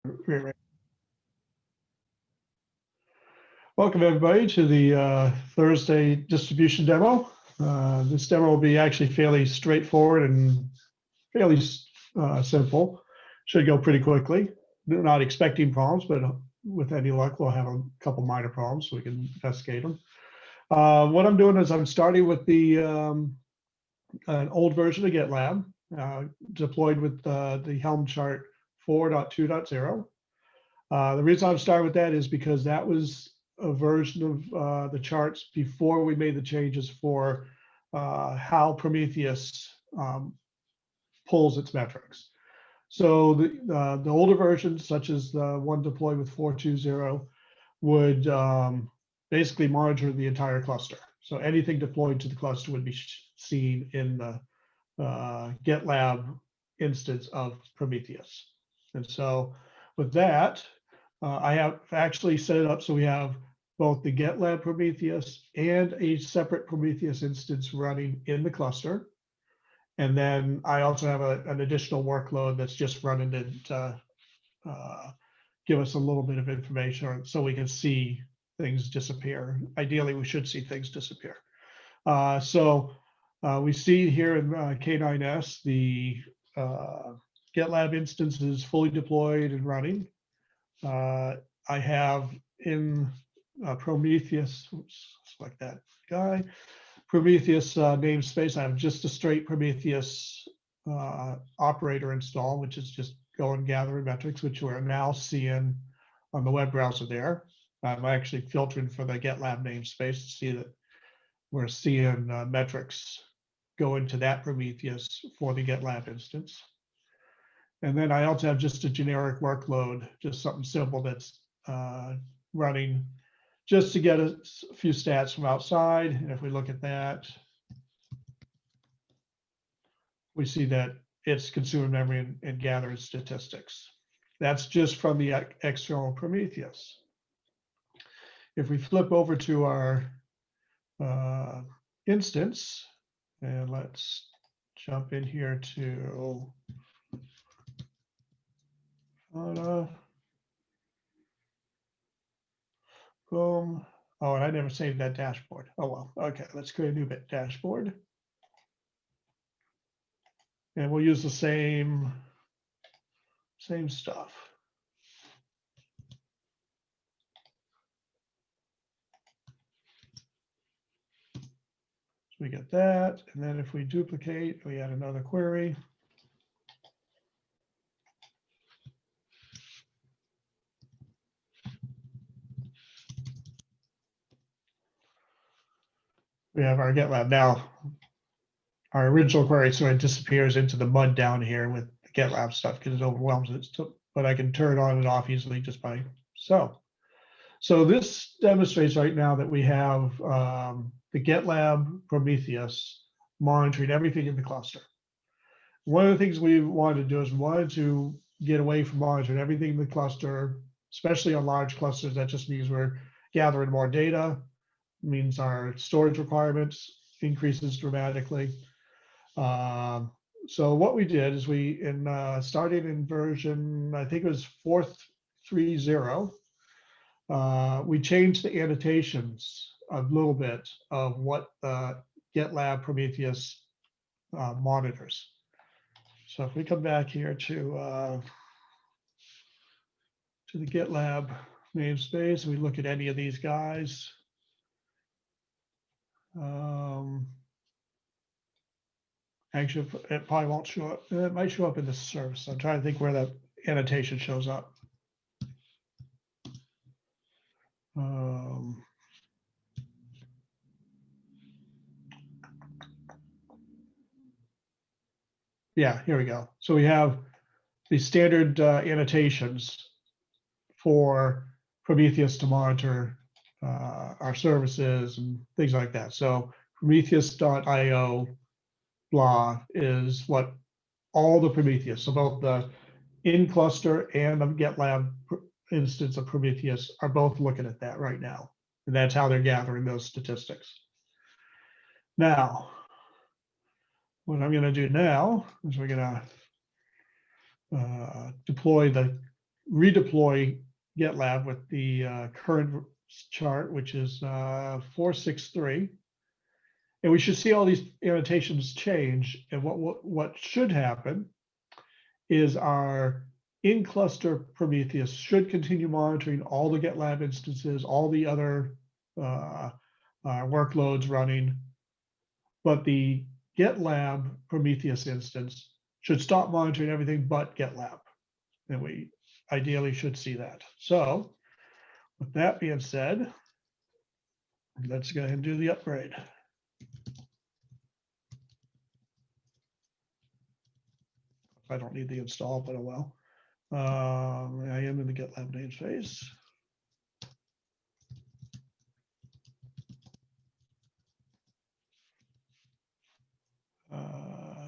Great. Welcome everybody to the Thursday distribution demo. This demo will be actually fairly straightforward and fairly simple. Should go pretty quickly. We're not expecting problems, but with any luck, we'll have a couple minor problems so we can investigate them. What I'm doing is I'm starting with the an old version of GitLab deployed with the Helm chart 4.2.0. The reason I'm starting with that is because that was a version of the charts before we made the changes for how Prometheus pulls its metrics. So the older versions, such as the one deployed with 4.2.0, would basically monitor the entire cluster. So anything deployed to the cluster would be seen in the GitLab instance of Prometheus. And so with that, I have actually set it up so we have both the GitLab Prometheus and a separate Prometheus instance running in the cluster. And then I also have an additional workload that's just running to give us a little bit of information so we can see things disappear. Ideally, we should see things disappear. So we see here in K9S, the GitLab instance is fully deployed and running. I have in Prometheus, oops, select that guy, Prometheus namespace, I have just a straight Prometheus operator installed, which is just go and gather metrics, which we're now seeing on the web browser there. I'm actually filtering for the GitLab namespace to see that we're seeing metrics go into that Prometheus for the GitLab instance. And then I also have just a generic workload, just something simple that's running just to get a few stats from outside. And if we look at that, we see that it's consuming memory and gathering statistics. That's just from the external Prometheus. If we flip over to our instance, and let's jump in here to boom. Oh, and I never saved that dashboard. Oh, well, okay, let's create a new bit dashboard. And we'll use the same stuff. So we get that, and then if we duplicate, we add another query. We have our GitLab. Now, our original query sort of disappears into the mud down here with the GitLab stuff because it overwhelms it. But I can turn it on and off easily just by so. So this demonstrates right now that we have the GitLab Prometheus monitoring everything in the cluster. One of the things we wanted to do is we wanted to get away from monitoring everything in the cluster, especially on large clusters. That just means we're gathering more data, means our storage requirements increases dramatically. So what we did is we started in version, I think it was 4.3.0. We changed the annotations a little bit of what the GitLab Prometheus monitors. So if we come back here to the GitLab namespace, and we look at any of these guys. Actually, it probably won't show up. It might show up in the service. I'm trying to think where that annotation shows up. Yeah, here we go. So we have the standard annotations for Prometheus to monitor our services and things like that. So Prometheus.io blah is what all the Prometheus, so both the in cluster and the GitLab instance of Prometheus are both looking at that right now. And that's how they're gathering those statistics. Now, what I'm going to do now is we're going to deploy the redeploy GitLab with the current chart, which is 463. And we should see all these annotations change. And what should happen is our in-cluster Prometheus should continue monitoring all the GitLab instances, all the other workloads running, but the GitLab Prometheus instance should stop monitoring everything but GitLab. And we ideally should see that. So with that being said, let's go ahead and do the upgrade. I don't need the install, but oh well. I am in the GitLab namespace.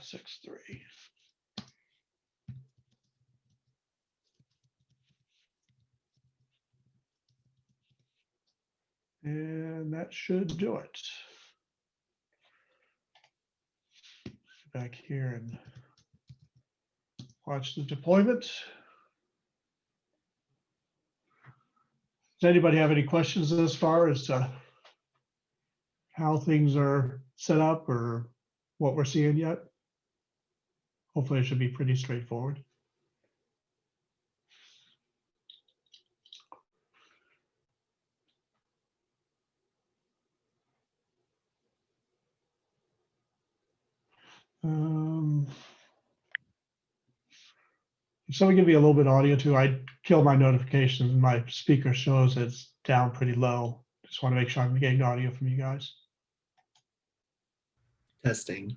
6.3. And that should do it. Back here and watch the deployment. Does anybody have any questions as far as to how things are set up or what we're seeing yet? Hopefully it should be pretty straightforward. If someone give me a little bit of audio too, I kill my notifications and my speaker shows it's down pretty low. Just want to make sure I'm getting audio from you guys. Testing.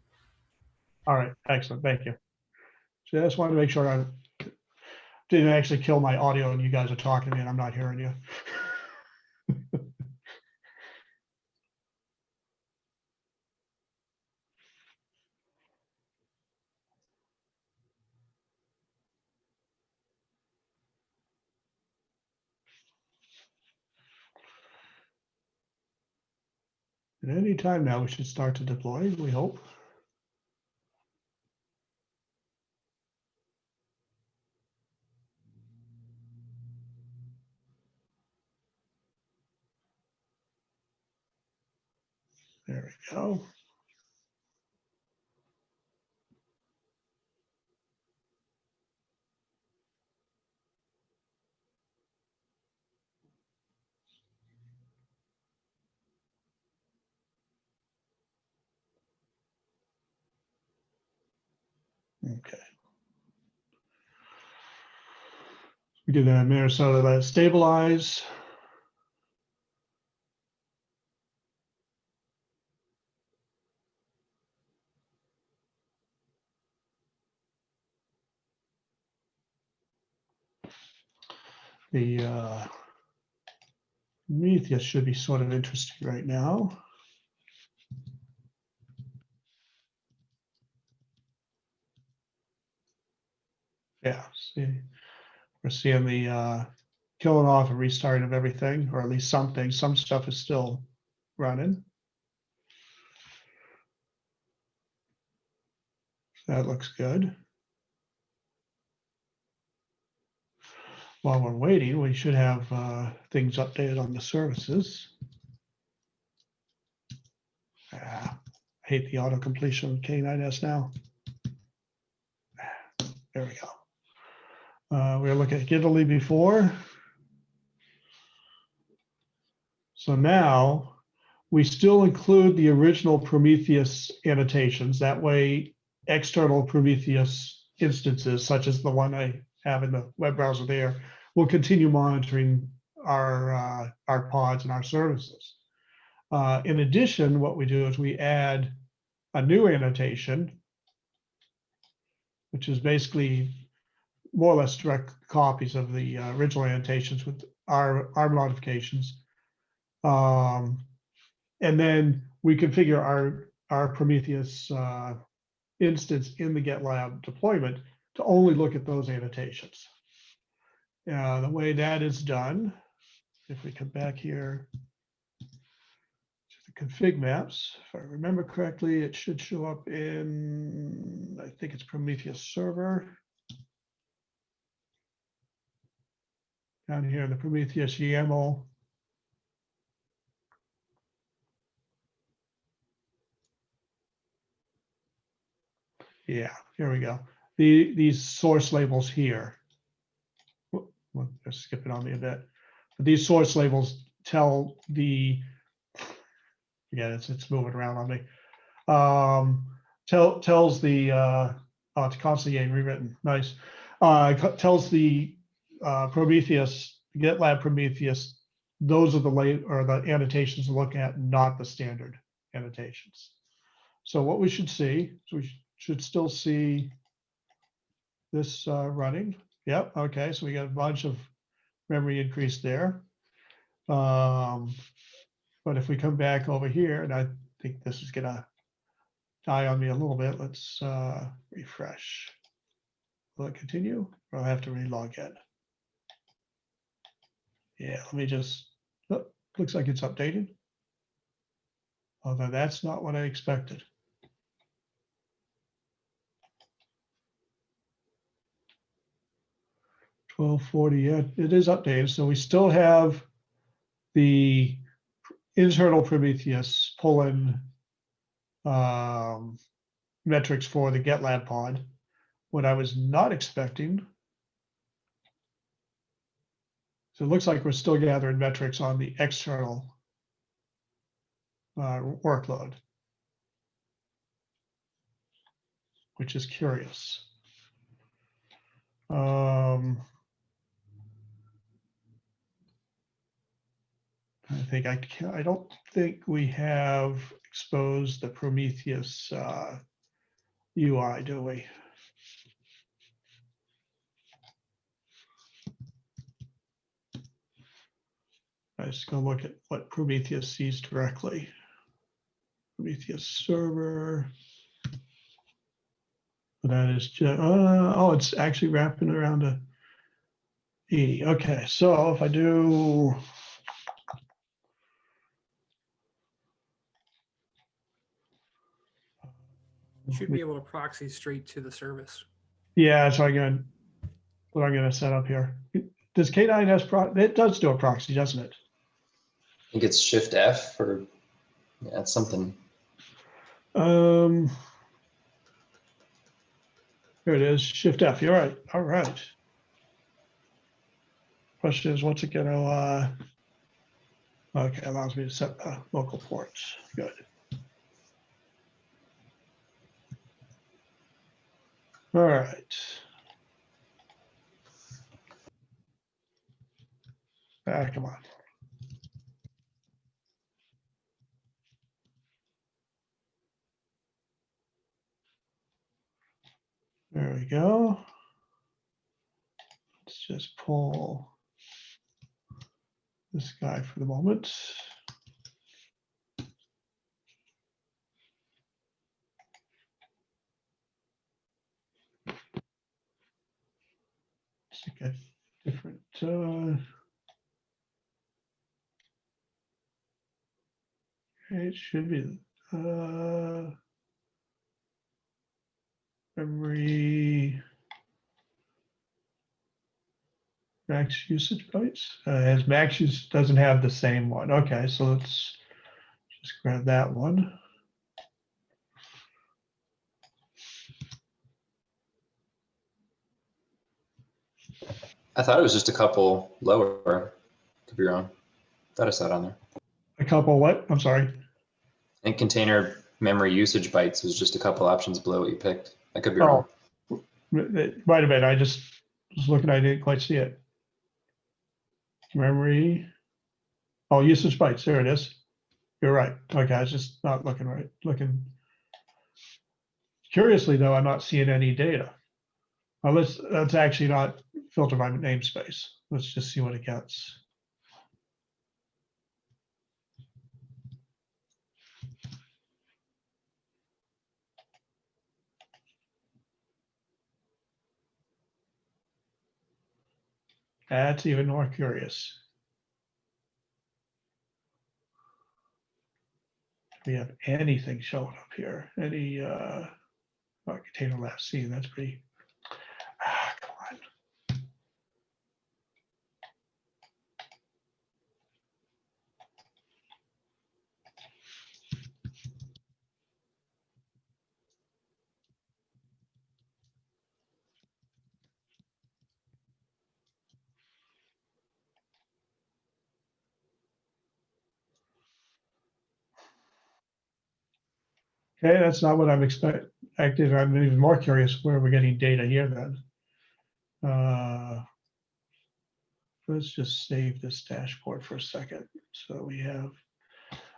All right, excellent, thank you. So I just wanted to make sure I didn't actually kill my audio and you guys are talking to me and I'm not hearing you. At any time now, we should start to deploy, we hope. There we go. Okay. We did that in Minnesota, let it stabilize. The Prometheus should be sort of interesting right now. Yeah, see, we're seeing the killing off and restarting of everything, or at least something. Some stuff is still running. That looks good. While we're waiting, we should have things updated on the services. I hate the auto completion of K9S now. There we go. We were looking at Italy before. So now we still include the original Prometheus annotations. That way, external Prometheus instances, such as the one I have in the web browser there, will continue monitoring our pods and our services. In addition, what we do is we add a new annotation, which is basically more or less direct copies of the original annotations with our modifications. And then we configure our Prometheus instance in the GitLab deployment to only look at those annotations. The way that is done, if we come back here to the config maps, if I remember correctly, it should show up in, I think it's Prometheus server. down here in the Prometheus YAML. Yeah, here we go. These source labels here. Well, just skip it on me a bit. But these source labels tell the, yeah, it's moving around on me. Tells the, oh, it's constantly getting rewritten. Nice. Tells the Prometheus, GitLab Prometheus, those are the annotations to look at, not the standard annotations. So what we should see, so we should still see this running. Yep. Okay. So we got a bunch of memory increase there. But if we come back over here, and I think this is gonna die on me a little bit. Let's refresh. Will it continue? Or I'll have to relog in. Yeah, let me just, oh, looks like it's updated. Although that's not what I expected. $12.40, yeah, it is updated. So we still have the internal Prometheus pull-in metrics for the GitLab pod. What I was not expecting, so it looks like we're still gathering metrics on the external workload, which is curious. I don't think we have exposed the Prometheus UI, do we? I'm just going to look at what Prometheus sees directly. Prometheus server. That is just, oh, it's actually wrapping around a E. Okay, so if I do, You should be able to proxy straight to the service. yeah, so what I'm going to set up here. Does K9S it does do a proxy, doesn't it? I think it's Shift F or yeah, it's something. Here it is, Shift F. You're right. All right. Question is, what's it going to? Okay, allows me to set the local ports. Good. All right. Come on. There we go. Let's just pull this guy for the moment. Let's get different. It should be memory max usage bytes. As max use doesn't have the same one. Okay, so let's just grab that one. I thought it was just a couple lower. Could be wrong. Thought I saw it on there. A couple what? I'm sorry. And container memory usage bytes was just a couple options below what you picked. I could be wrong. It might have been. I just was looking. I didn't quite see it. Memory. Oh, usage bytes. There it is. You're right. Okay, I was just not looking right. Looking. Curiously, though, I'm not seeing any data. Well, that's actually not filtered by namespace. Let's just see what it gets. That's even more curious. Do we have anything showing up here? Any container last seen? That's pretty. Come on. Okay, that's not what I'm expecting. I'm even more curious where we're getting data here then. Let's just save this dashboard for a second. So we have,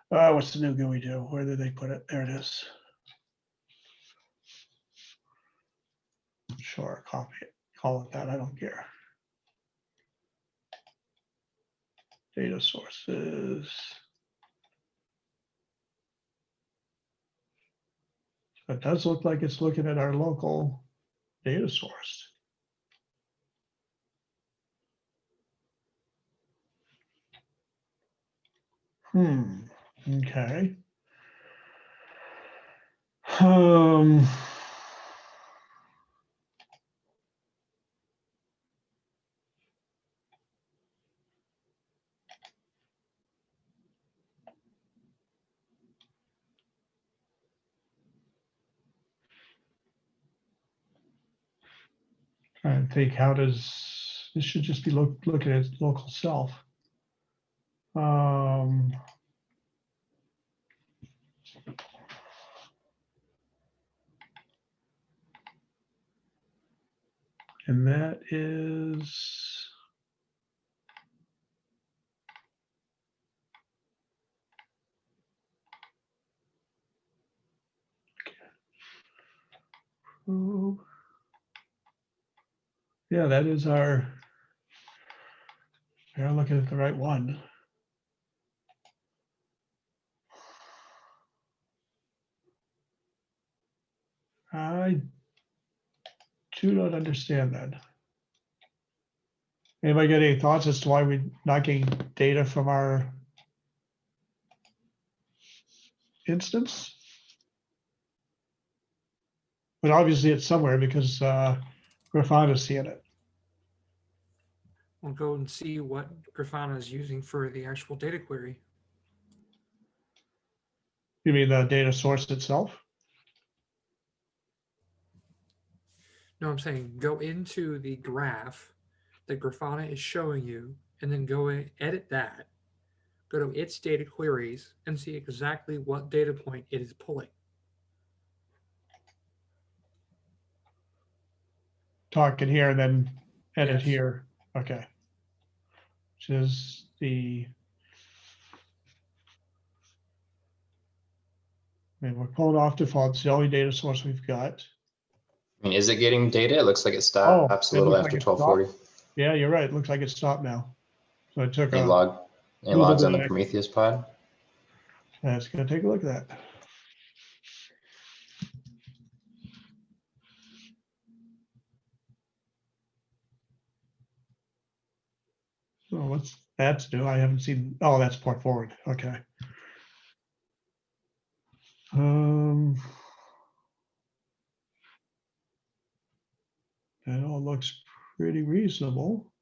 what's the new GUI do? Where did they put it? There it is. Sure, copy it, call it that, I don't care. Data sources. It does look like it's looking at our local data source. Okay. Trying to think, how does, this should just be looking at local self. And that is, oh, yeah, that is our, we're looking at the right one. I do not understand that. Anybody got any thoughts as to why we're not getting data from our instance? But obviously it's somewhere because Grafana's seeing it. We'll go and see what Grafana is using for the actual data query. You mean the data source itself? No, I'm saying go into the graph that Grafana is showing you, and then go in, edit that, go to its data queries, and see exactly what data point it is pulling. Talking here and then edit Yes. here. Okay. Which is the, I mean, we're pulling off default. It's the only data source we've got. I mean, is it getting data? It looks like it Oh, stops a it little looks after like it stopped. 1240. Yeah, you're right. It looks like it stopped now. So it took Any a log, any little logs bit on the of, Prometheus pod? let's go take a look at that. So what's that's new? I haven't seen, oh, that's port forward. Okay. That all looks pretty reasonable.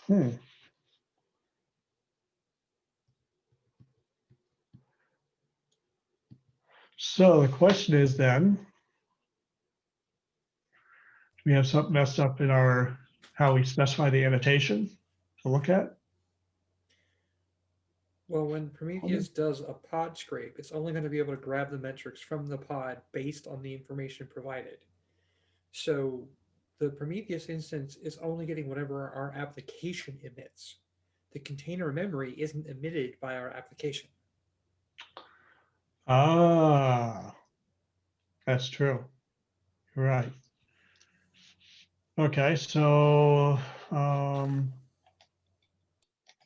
Hmm. So the question is then, do we have something messed up in our, how we specify the annotation to look at? Well, when Prometheus does a pod scrape, it's only going to be able to grab the metrics from the pod based on the information provided. So the Prometheus instance is only getting whatever our application emits. The container memory isn't emitted by our application. Ah, that's true. You're right. Okay, so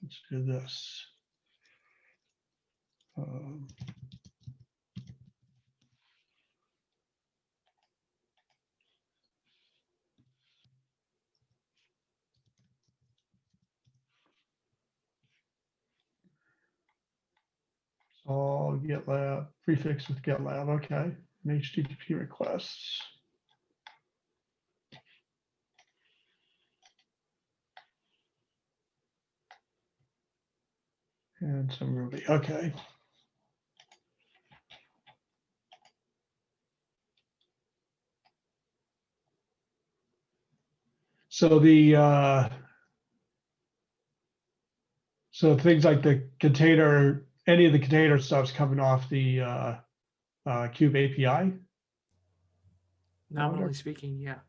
let's do this. Um, so GitLab, prefix with GitLab, okay. And HTTP requests. And some Ruby, okay. So so things like the container, any of the container stuff's coming off the Cube API. Nominally speaking, yeah.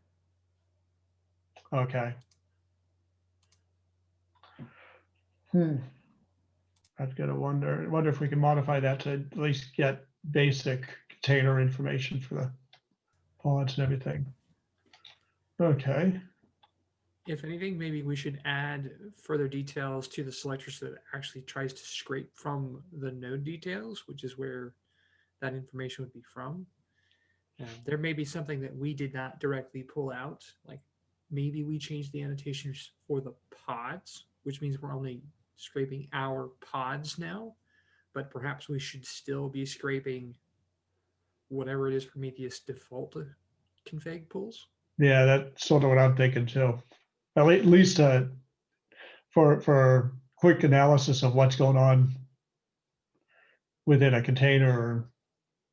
Okay. I've got to wonder if we can modify that to at least get basic container information for the pods and everything. Okay. If anything, maybe we should add further details to the selector so that it actually tries to scrape from the node details, which is where that information would be from. There may be something that we did not directly pull out, like maybe we changed the annotations for the pods, which means we're only scraping our pods now, but perhaps we should still be scraping whatever it is Prometheus default config pulls. Yeah, that's sort of what I'm thinking too. At least for quick analysis of what's going on within a container or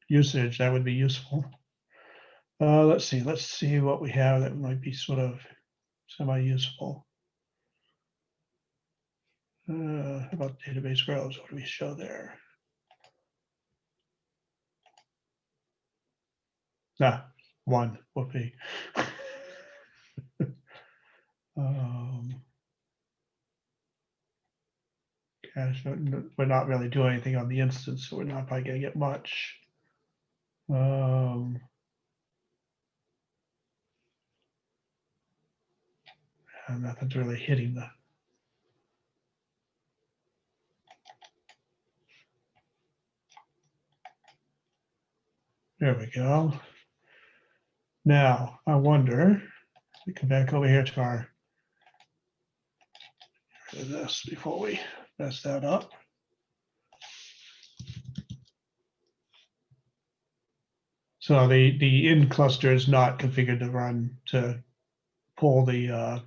usage, that would be useful. Let's see what we have that might be sort of semi-useful. How about database rows? What do we show there? One would be. Gosh, we're not really doing anything on the instance, so we're not probably going to get much. And nothing's really hitting the. There we go. Now, I wonder, we come back over here to our this before we mess that up. So the in cluster is not configured to run to pull the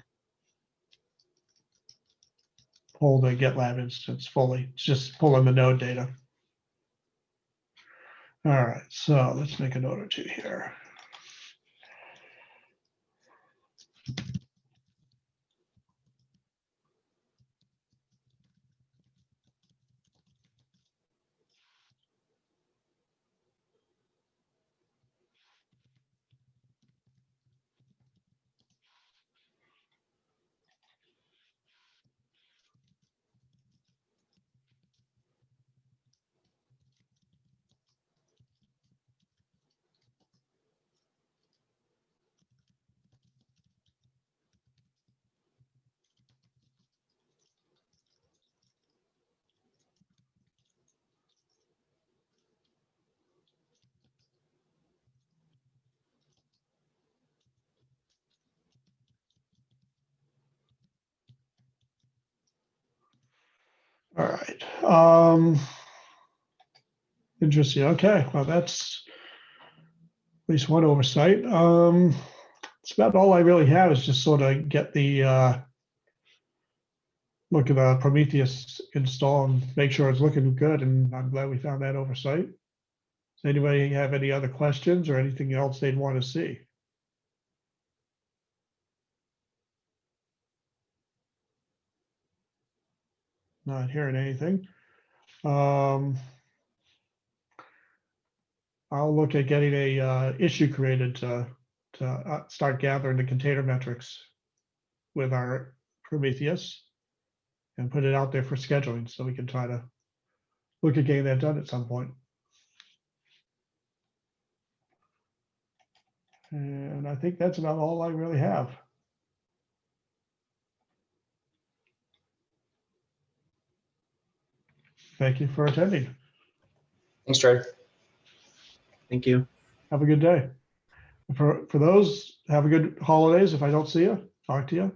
GitLab instance fully. It's just pulling the node data. All right, so let's make a note or two here. All right. Interesting. Okay. Well, that's at least one oversight. It's about all I really have is just sort of get the look at the Prometheus install and make sure it's looking good. And I'm glad we found that oversight. Does anybody have any other questions or anything else they'd want to see? Not hearing anything. I'll look at getting a issue created to start gathering the container metrics with our Prometheus and put it out there for scheduling so we can try to look at getting that done at some point. And I think that's about all I really have. Thank you for attending. Thanks, Trey. Thank you. Have a good day. For those, have a good holidays. If I don't see you, talk to you.